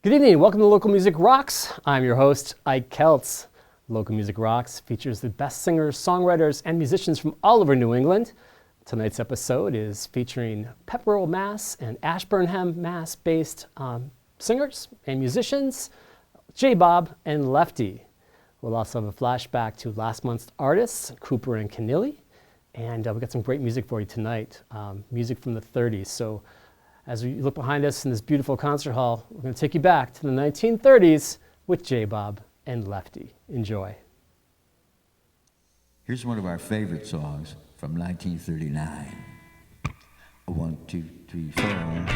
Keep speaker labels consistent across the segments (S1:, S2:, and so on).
S1: Good evening. Welcome to Local Music Rocks. I'm your host, Ike Keltz. Local Music Rocks features the best singers, songwriters, and musicians from all over New England. Tonight's episode is featuring Pepperell, Mass. and Ashburnham, Mass. based singers and musicians, J-Bob and Lefty. We'll also have a flashback to last month's artists, Cooper and Keneally. And we've got some great music for you tonight, music from the 30s. So as we look behind us in this beautiful concert hall, we're going to take you back to the 1930s with J-Bob and Lefty. Enjoy.
S2: Here's one of our favorite songs from 1939. 1, 2, 3, 4.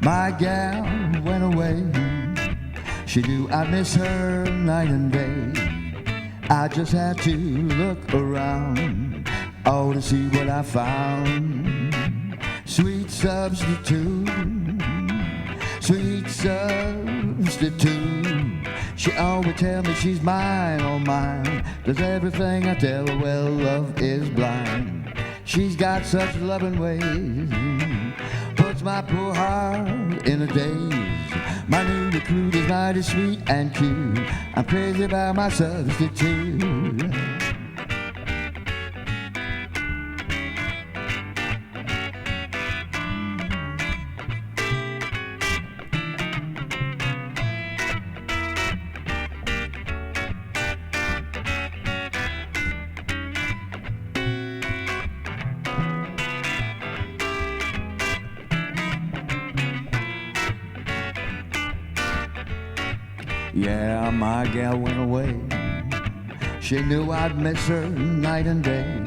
S2: My gal went away. She knew I'd miss her night and day. I just had to look around, oh, to see what I found. Sweet substitute, sweet substitute. She always tell me she's mine, oh mine. Does everything I tell her, well, love is blind. She's got such loving ways, puts my poor heart in a daze. My new recruit is mighty sweet and cute. I'm crazy about my substitute. Yeah, my gal went away. She knew I'd miss her night and day.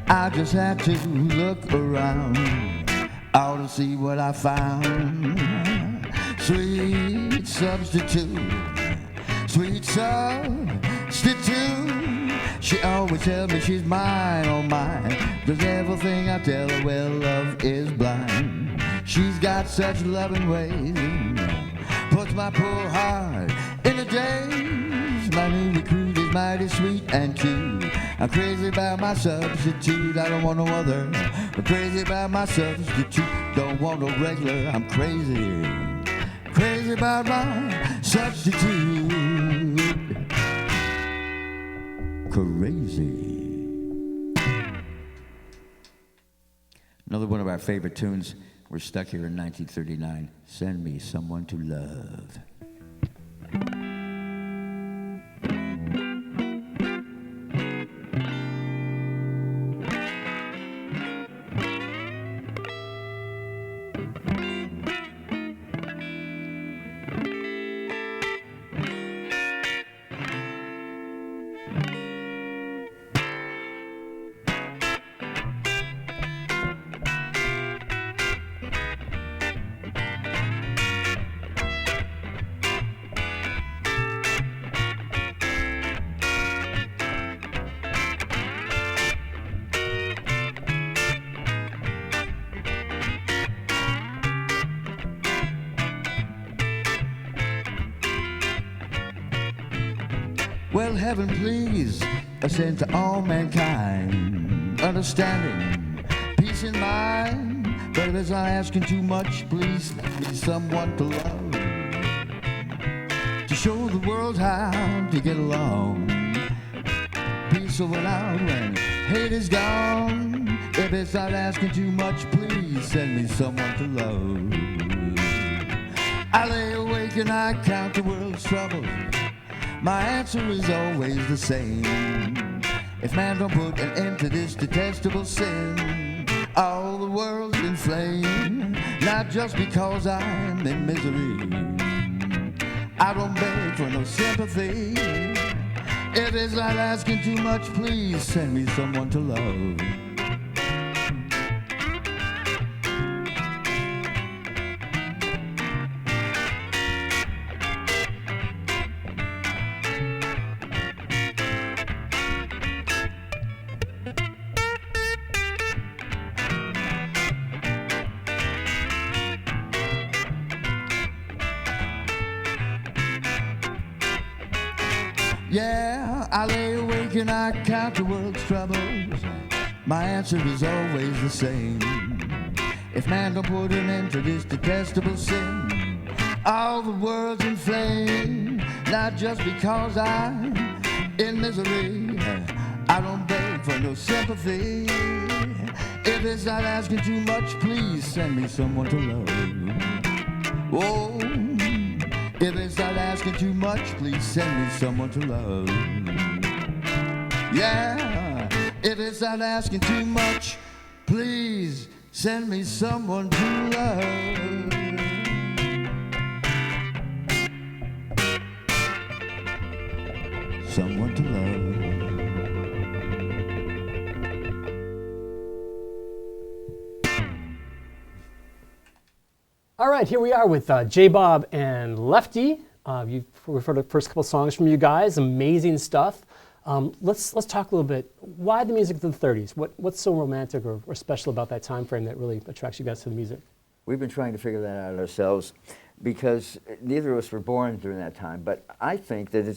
S2: I just had to look around, out to see what I found. Sweet substitute, sweet substitute. She always tells me she's mine, oh mine. Does everything I tell her, well, love is blind. She's got such loving ways, puts my poor heart in a daze. My new recruit is mighty sweet and cute. I'm crazy about my substitute. I don't want no other. I'm crazy about my substitute. Don't want no regular. I'm crazy, crazy about my substitute. Crazy. Another one of our favorite tunes. We're stuck here in 1939. Send me someone to love. Well, heaven please ascend to all mankind, understanding, peace in mind. But as I'm asking too much, please let me someone to love, to show the world how to get along. Peace will win out when hate is gone. If it's not asking too much, please send me someone to love. I lay awake and I count the world's troubles. My answer is always the same. If man don't put an end to this detestable sin, all the world's in flame. Not just because I'm in misery, I don't beg for no sympathy. If it's not asking too much, please send me someone to love. Yeah, I lay awake and I count the world's troubles. My answer is always the same. If man don't put an end to this detestable sin, all the world's in flame. Not just because I'm in misery, I don't beg for no sympathy. If it's not asking too much, please send me someone to love. Oh, if it's not asking too much, please send me someone to love. Yeah, if it's not asking too much, please send me someone to love. Someone to love.
S1: All right, here we are with J-Bob and Lefty. You've heard the first couple songs from you guys, amazing stuff. Let's talk a little bit. Why the music of the 30s? What's so romantic or special about that time frame that really attracts you guys to the music?
S3: We've been trying to figure that out ourselves because neither of us were born during that time. But I think that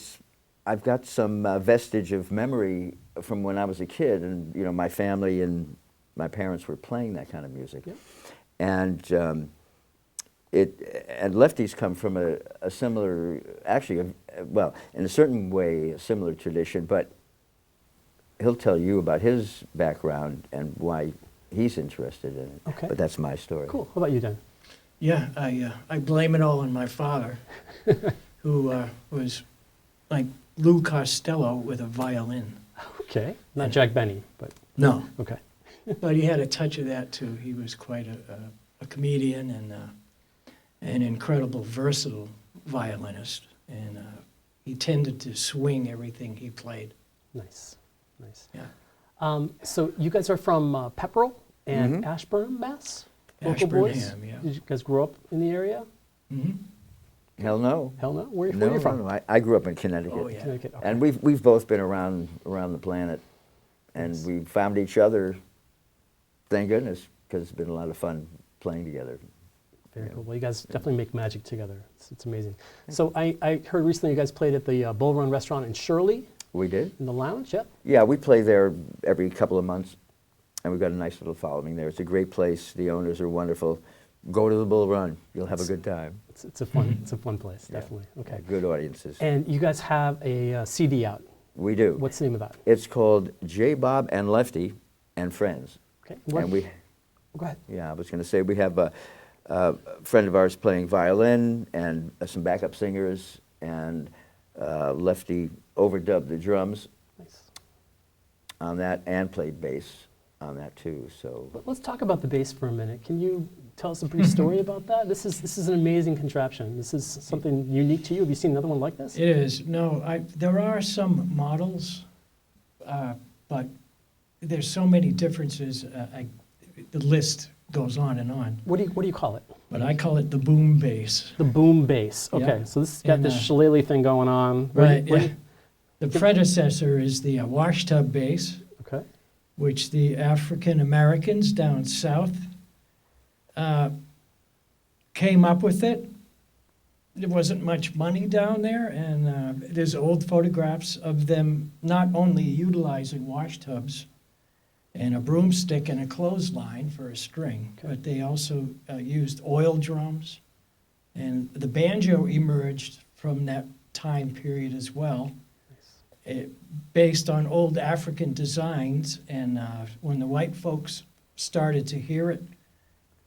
S3: I've got some vestige of memory from when I was a kid, and my family and my parents were playing that kind of music,
S1: Yep.
S3: And and Lefty's come from a similar, actually, well, in a certain way, a similar tradition, but he'll tell you about his background and why he's interested in it.
S1: Okay.
S3: But that's my story.
S1: Cool. How about you, Dan?
S4: Yeah, I blame it all on my father, who was like Lou Costello with a violin.
S1: Okay. Not Jack Benny, but
S4: No,
S1: okay.
S4: but he had a touch of that too. He was quite a comedian and an incredible versatile violinist, and he tended to swing everything he played.
S1: Nice. Nice.
S4: Yeah.
S1: So you guys are from Pepperell and
S3: Mhm.
S1: Ashburn, Mass? Local boys?
S4: Ashburnham, yeah.
S1: Did you guys grow up in the area?
S4: Hmm.
S3: Hell no.
S1: Hell no. Where are
S3: No,
S1: you from?
S3: no. I grew up in Connecticut.
S4: Oh, yeah.
S1: Connecticut. Okay.
S3: And we've both been around the planet, and
S1: Nice.
S3: we found each other, thank goodness, because it's been a lot of fun playing together.
S1: Very
S3: Yeah.
S1: cool. Well, you guys definitely make magic together. It's amazing. So I heard recently you guys played at the Bull Run restaurant in Shirley
S3: We did?
S1: in the lounge. Yep.
S3: Yeah, we play there every couple of months, and we've got a nice little following there. It's a great place. The owners are wonderful. Go to the Bull Run. You'll have a good time.
S1: It's a fun place.
S3: Yeah.
S1: Definitely. Okay.
S3: Good audiences.
S1: And you guys have a CD out.
S3: We do.
S1: What's the name of that?
S3: It's called J-Bob and Lefty and Friends.
S1: Okay.
S3: And we,
S1: Go ahead.
S3: yeah, I was going to say we have a friend of ours playing violin and some backup singers, and Lefty overdubbed the drums
S1: Nice.
S3: on that and played bass on that too. So
S1: Let's talk about the bass for a minute. Can you tell us a brief story about that? This is an amazing contraption. This is something unique to you. Have you seen another one like this?
S4: It is. No, there are some models, but there's so many differences. The list goes on and on.
S1: What do you call it?
S4: But I call it the boom bass.
S1: The boom bass. Okay.
S4: Yeah.
S1: So this has got
S4: And,
S1: this shillelagh thing going on.
S4: Right.
S1: Where
S4: Yeah.
S1: do
S4: The predecessor is the washtub bass,
S1: okay.
S4: which the African Americans down south came up with it. There wasn't much money down there, and there's old photographs of them not only utilizing washtubs and a broomstick and a clothesline for a string, but they also used oil drums. And the banjo emerged from that time period as well, based on old African designs. And when the white folks started to hear it,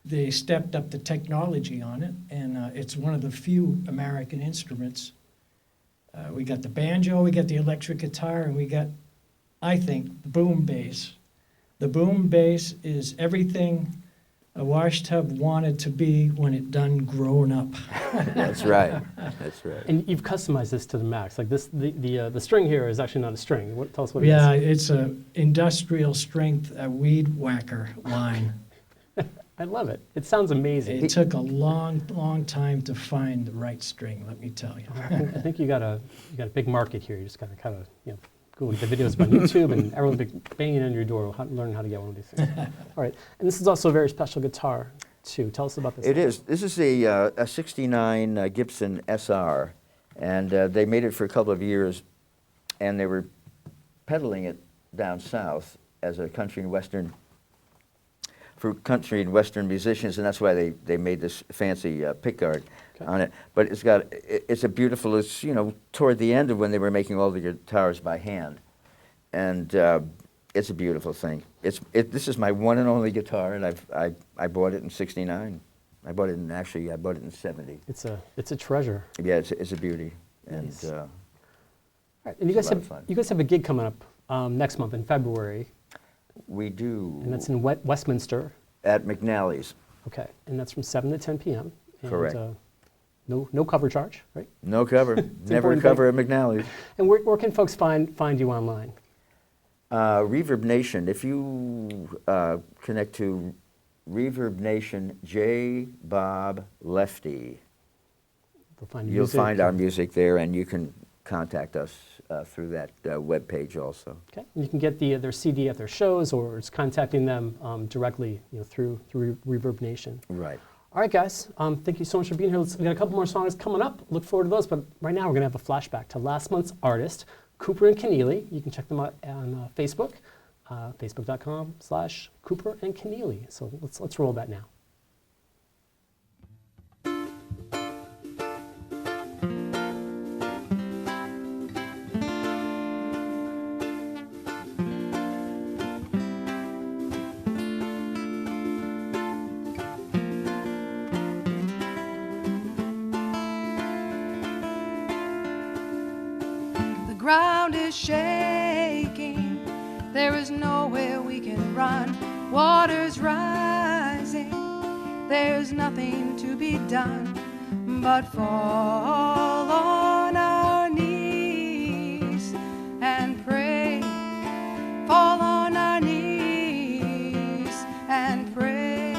S4: they stepped up the technology on it, and it's one of the few American instruments. We got the banjo, we got the electric guitar, and we got, I think, the boom bass. The boom bass is everything a washtub wanted to be when it done grown up.
S3: that's right. That's right.
S1: And you've customized this to the max. Like this, the string here is actually not a string. Tell us what it
S4: Yeah,
S1: is.
S4: it's a industrial strength weed whacker line.
S1: I love it. It sounds amazing.
S4: It took a long, long time to find the right string, let me tell you.
S1: I think you got a big market here. You just got to kind of go with the videos on YouTube, and everyone be banging on your door, learn how to get one of these things. All right, and this is also a very special guitar too. Tell us about this.
S3: It is. This is a '69 Gibson SR, and they made it for a couple of years and they were peddling it down south as a country and western, for country and western musicians, and that's why they made this fancy pickguard on it. But it's a beautiful, it's, you know, toward the end of when they were making all the guitars by hand, and it's a beautiful thing. This is my one and only guitar, and I bought it in '69. I bought it in '70.
S1: It's a treasure.
S3: Yeah, it's a beauty, and
S1: Nice. All right, and you guys have a gig coming up next month in February,
S3: we do
S1: and that's in Westminster.
S3: at McNally's.
S1: Okay, and that's from 7 to 10 p.m. And,
S3: Correct.
S1: No cover charge, right?
S3: No cover, never a
S1: important
S3: cover at McNally's.
S1: And where can folks find you online?
S3: Reverb Nation, if you connect to Reverb Nation J-Bob Lefty, you'll find our music there, and you can contact us through that web page also.
S1: Okay, and you can get their CD at their shows, or just contacting them directly, you know, through Reverb Nation.
S3: Right.
S1: All right, guys, thank you so much for being here. We got a couple more songs coming up. Look forward to those, but right now we're going to have a flashback to last month's artist, Cooper and Keneally. You can check them out on Facebook, facebook.com/Cooper and Keneally. So let's roll that now.
S5: The ground is shaking, there is nowhere we can run. Water's rising, there's nothing to be done but fall on our knees and pray. Fall on our knees and pray.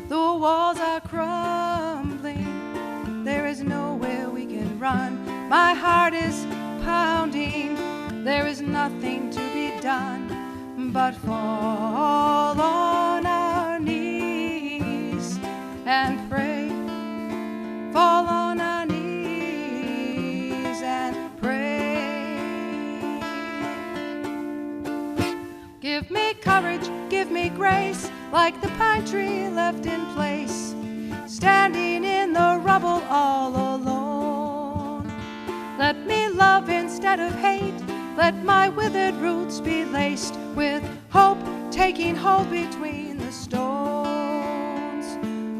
S5: The walls are crumbling, there is nowhere we can run. My heart is pounding, there is nothing to be done but fall on our knees and pray. Fall on our knees and pray. Give me courage, give me grace, like the pine tree left in place, standing in the rubble all alone. Let me love instead of hate, let my withered roots be laced with hope, taking hold between the stones.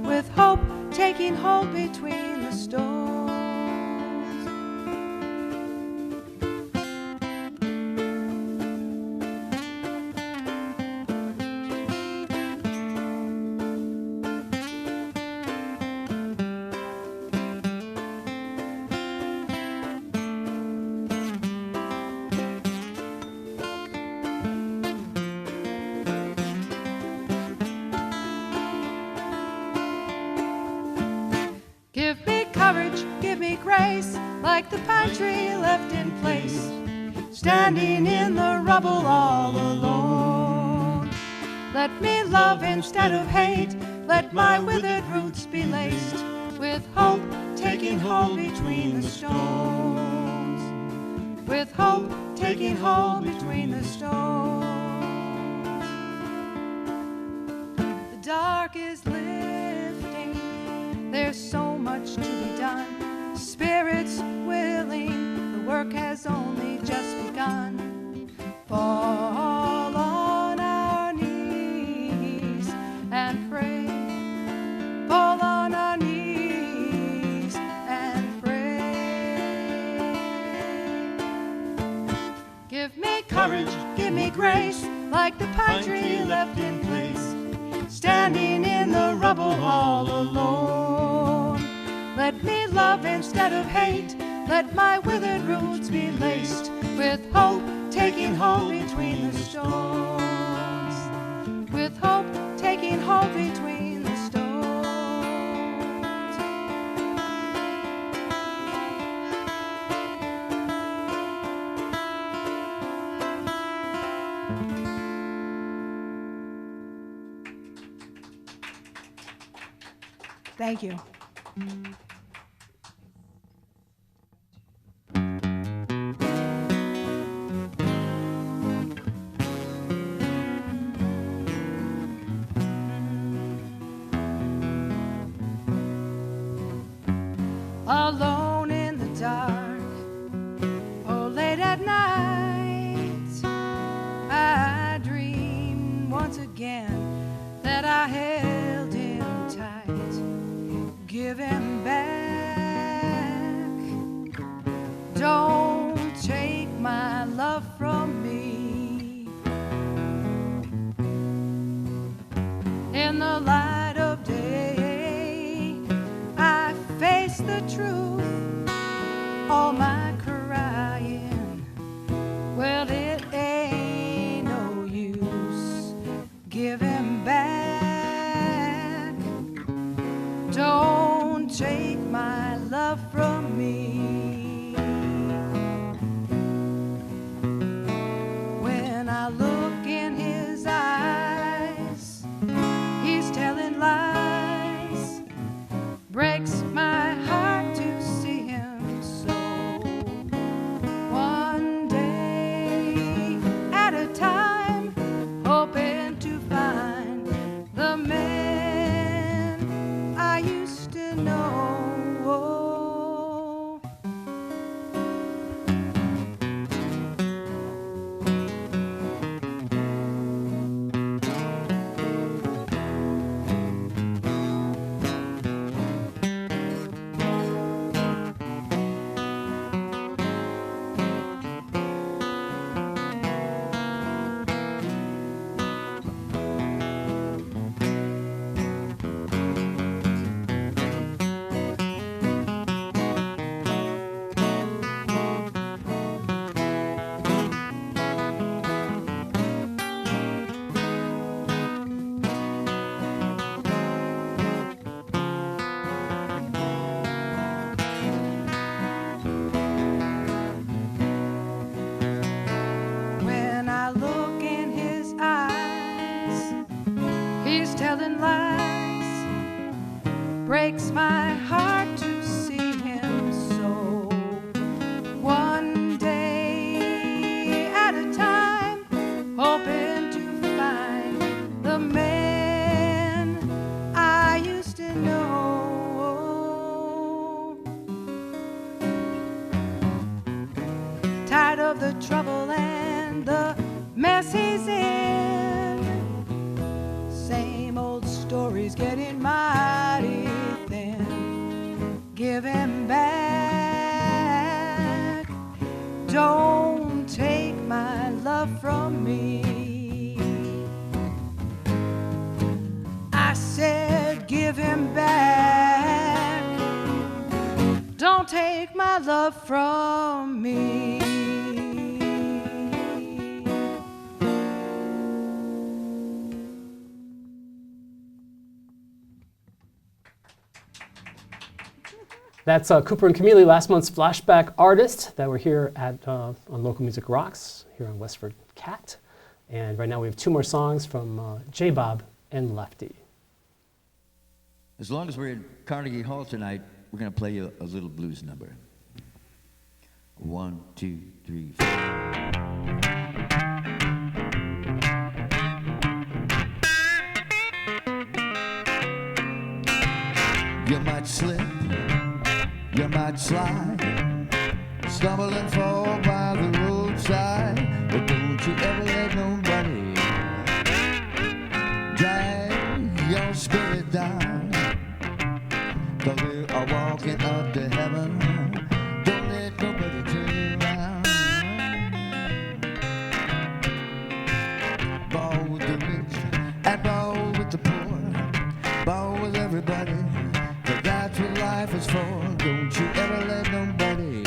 S5: With hope, taking hold between the stones. Give me courage, give me grace, like the pine tree left in place, standing in the rubble all alone. Let me love instead of hate, let my withered roots be laced with hope, taking hold between the stones. With hope, taking hold between the stones. The dark is lifting, there's so much to be done. Spirit's willing, the work has only just begun. Fall on our knees and pray. Fall on our knees and pray. Give me courage, give me grace, like the pine tree left in place, standing in the rubble all alone. Let me love instead of hate, let my withered roots be laced with hope, taking hold between the stones. With hope, taking hold between the stones. Thank you. alone in the dark. Oh, late at night, I dreamed once again that I held him tight. Give him back. Don't take my love from me. In the light of day, I face the truth. All my crying, well, it ain't no use. Give him back. Don't take my love from me. When I look in his eyes, he's telling lies. Breaks my heart to see him so. One day at a time, hoping to find the man I used to know. When I look in his eyes, he's telling lies. Breaks my heart to see him so. One day at a time, hoping to find the man I used to know. Tired of the trouble and the mess he's in. Same old stories getting mighty thin. Give him back. Don't take my love from me. I said give him back. Don't take my love from me.
S1: That's Cooper and Camille, last month's flashback artist that were here at on Local Music Rocks here on Westford Cat. And right now we have two more songs from J-Bob and Lefty.
S2: As long as we're in Carnegie Hall tonight, we're going to play you a little blues number. 1, 2, 3, 4. You might slip, you might slide, stumble and fall by the roadside, but don't you ever let nobody drag your spirit down. 'Cause we are walking up to heaven. Don't let nobody turn you around. Ball with the rich and ball with the poor. Ball with everybody. 'Cause that's what life is for. Don't you ever let nobody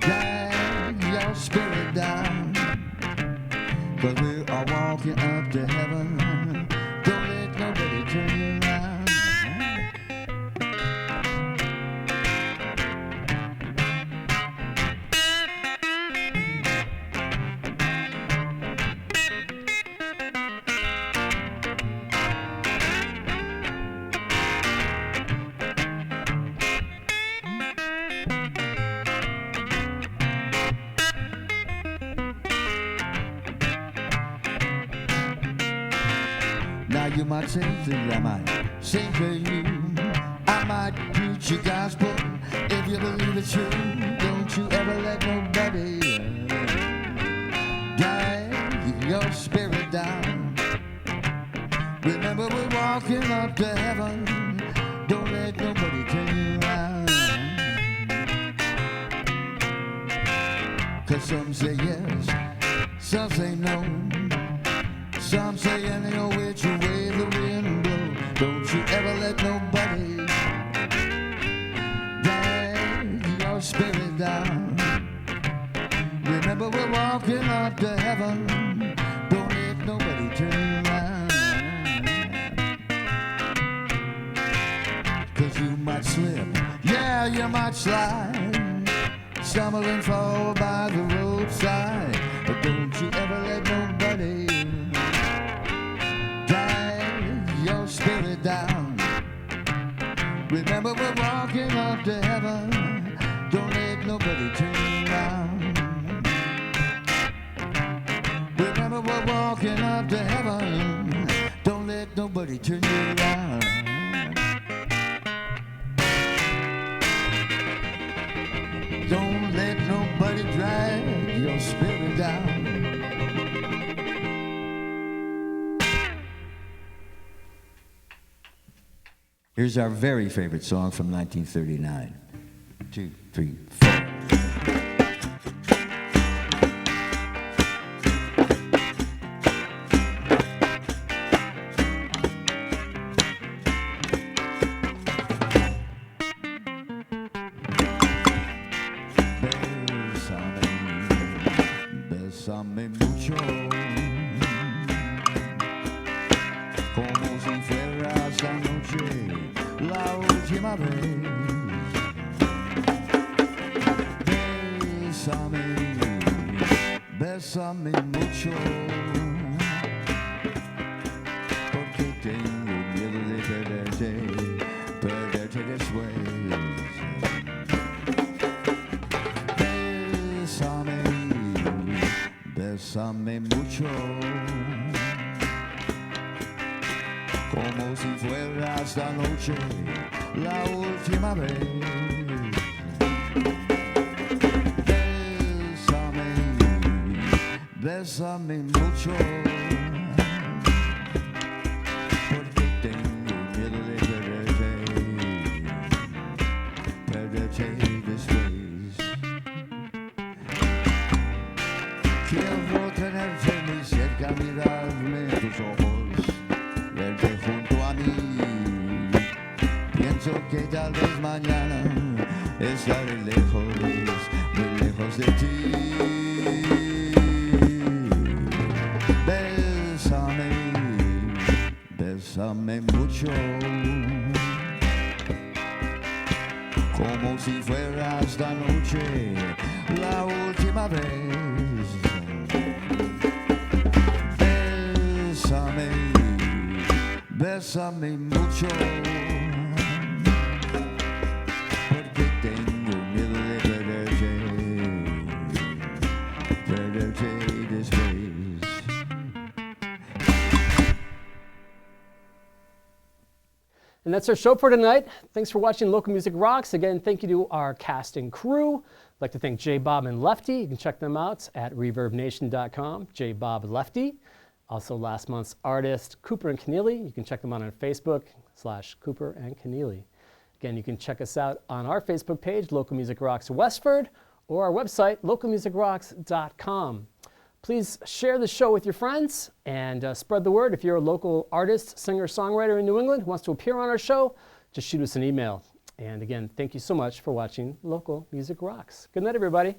S2: drag your spirit down. 'Cause we are walking up to heaven. Don't let nobody turn you around. Now you might say things I might sing to you. I might preach your gospel if you believe it's true. Don't you ever let nobody drag your spirit down. Remember, we're walking up to heaven. Don't let nobody turn you around. 'Cause some say yes, some say no. Some say any old which way the wind blows. Don't you ever let nobody drag your spirit down. Remember, we're walking up to heaven. Don't let nobody turn you around. 'Cause you might slip, yeah, you might slide, stumble and fall by the roadside. But don't you ever let nobody drag your spirit down. Remember, we're walking up to heaven. Don't let nobody turn you around. Remember, we're walking up to heaven. Don't let nobody turn you around. Don't let nobody drag your spirit down. Here's our very favorite song from 1939. 2, 3, 4. Bésame mucho, como si fuera esta noche la última vez. Bésame, bésame mucho, porque tengo miedo de perderte después. Bésame, bésame mucho, como si fuera esta noche la última vez. Bésame, bésame mucho, porque tengo miedo de perderte después. Quiero tenerte muy cerca, mirarme en tus ojos, verte junto a mí. Pienso que tal vez mañana estaré lejos, muy lejos de ti. Bésame, bésame mucho, como si fuera esta noche la última vez. Bésame, bésame mucho, porque tengo miedo de perderte después.
S1: And that's our show for tonight. Thanks for watching Local Music Rocks. Again, thank you to our cast and crew. I'd like to thank J-Bob and Lefty. You can check them out at reverbnation.com, J-Bob Lefty. Also last month's artist, Cooper and Keneally. You can check them out on Facebook /Cooper and Keneally. Again, you can check us out on our Facebook page, Local Music Rocks Westford, or our website, localmusicrocks.com. Please share the show with your friends and spread the word. If you're a local artist, singer, songwriter in New England who wants to appear on our show, just shoot us an email. And again, thank you so much for watching Local Music Rocks. Good night, everybody.